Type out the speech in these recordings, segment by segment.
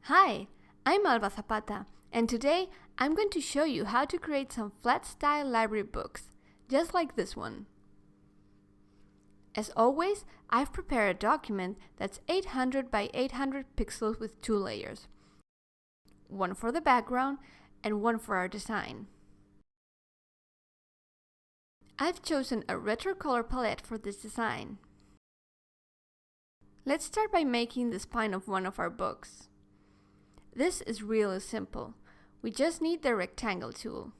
Hi, I'm Alba Zapata, and today I'm going to show you how to create some flat-style library books, just like this one. As always, I've prepared a document that's 800 by 800 pixels with two layers, one for the background and one for our design. I've chosen a retro color palette for this design. Let's start by making the spine of one of our books. This is really simple. We just need the rectangle tool.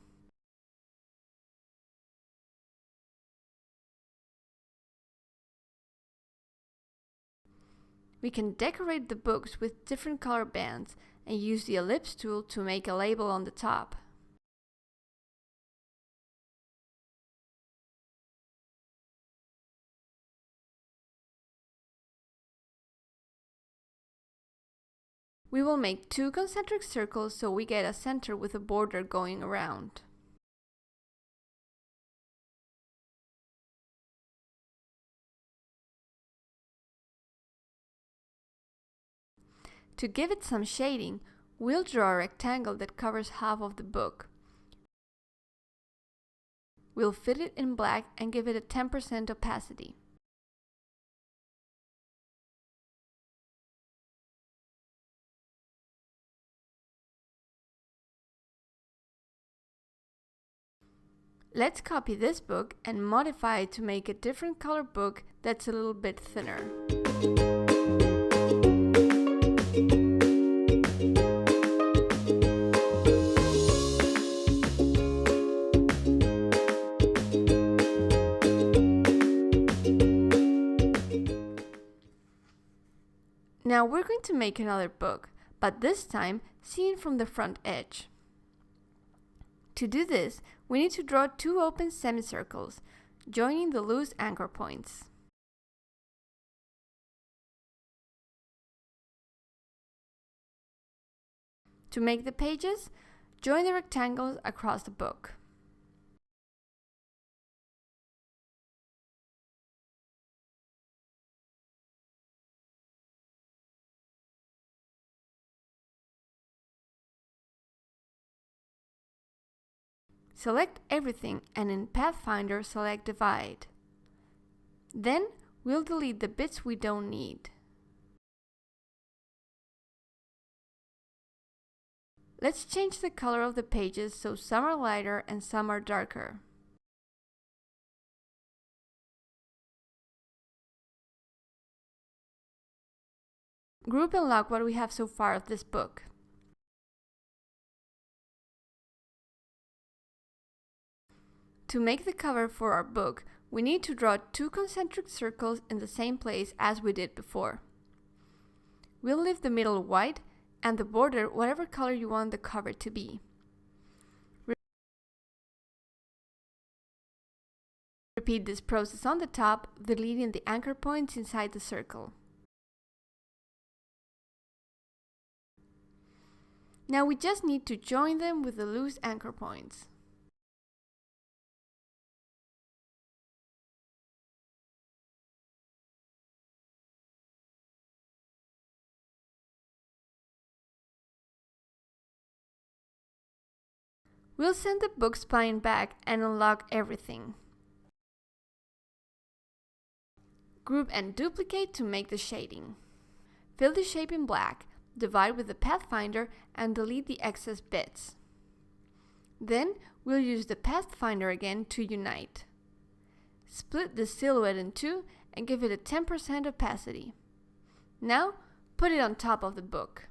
We can decorate the books with different color bands and use the ellipse tool to make a label on the top. We will make two concentric circles so we get a center with a border going around. To give it some shading, we'll draw a rectangle that covers half of the book. We'll fit it in black and give it a 10% opacity. Let's copy this book and modify it to make a different color book that's a little bit thinner. Now we're going to make another book, but this time seen from the front edge. To do this, we need to draw two open semicircles, joining the loose anchor points. To make the pages, join the rectangles across the book. Select everything and in Pathfinder select Divide. Then we'll delete the bits we don't need. Let's change the color of the pages so some are lighter and some are darker. Group and lock what we have so far of this book. To make the cover for our book, we need to draw two concentric circles in the same place as we did before. We'll leave the middle white and the border whatever color you want the cover to be. Repeat this process on the top, deleting the anchor points inside the circle. Now we just need to join them with the loose anchor points. We'll send the book spine back and unlock everything. Group and duplicate to make the shading. Fill the shape in black, divide with the Pathfinder and delete the excess bits. Then we'll use the Pathfinder again to unite. Split the silhouette in two and give it a 10% opacity. Now put it on top of the book.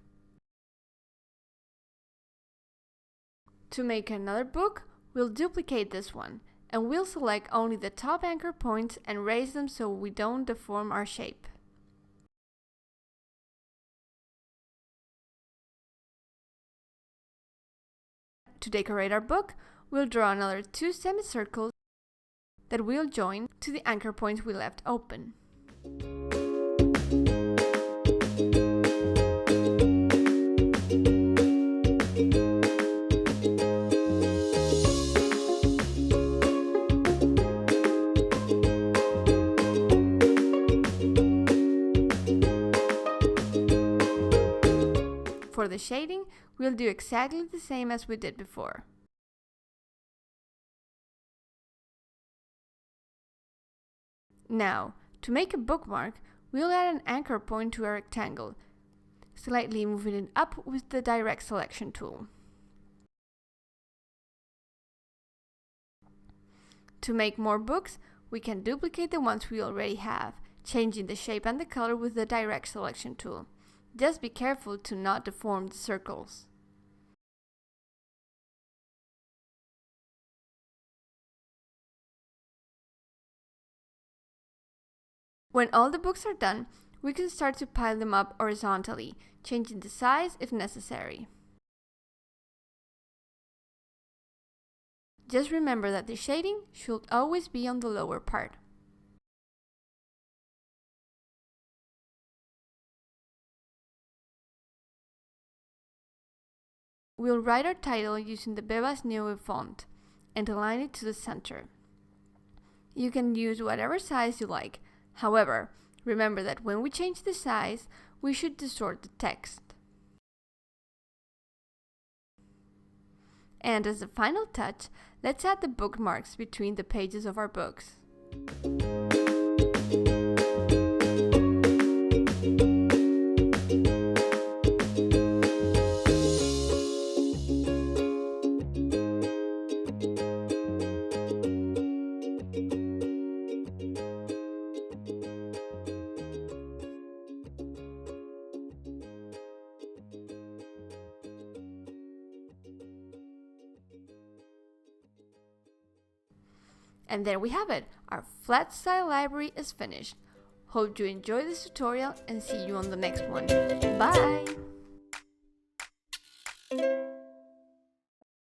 To make another book, we'll duplicate this one, and we'll select only the top anchor points and raise them so we don't deform our shape. To decorate our book, we'll draw another two semicircles that we'll join to the anchor points we left open. For the shading, we'll do exactly the same as we did before. Now, to make a bookmark, we'll add an anchor point to a rectangle, slightly moving it up with the direct selection tool. To make more books, we can duplicate the ones we already have, changing the shape and the color with the direct selection tool. Just be careful to not deform the circles. When all the books are done, we can start to pile them up horizontally, changing the size if necessary. Just remember that the shading should always be on the lower part. We'll write our title using the Bebas Neue font and align it to the center. You can use whatever size you like. However, remember that when we change the size, we should distort the text. And as a final touch, let's add the bookmarks between the pages of our books. And there we have it, our flat style library is finished. Hope you enjoyed this tutorial and see you on the next one. Bye!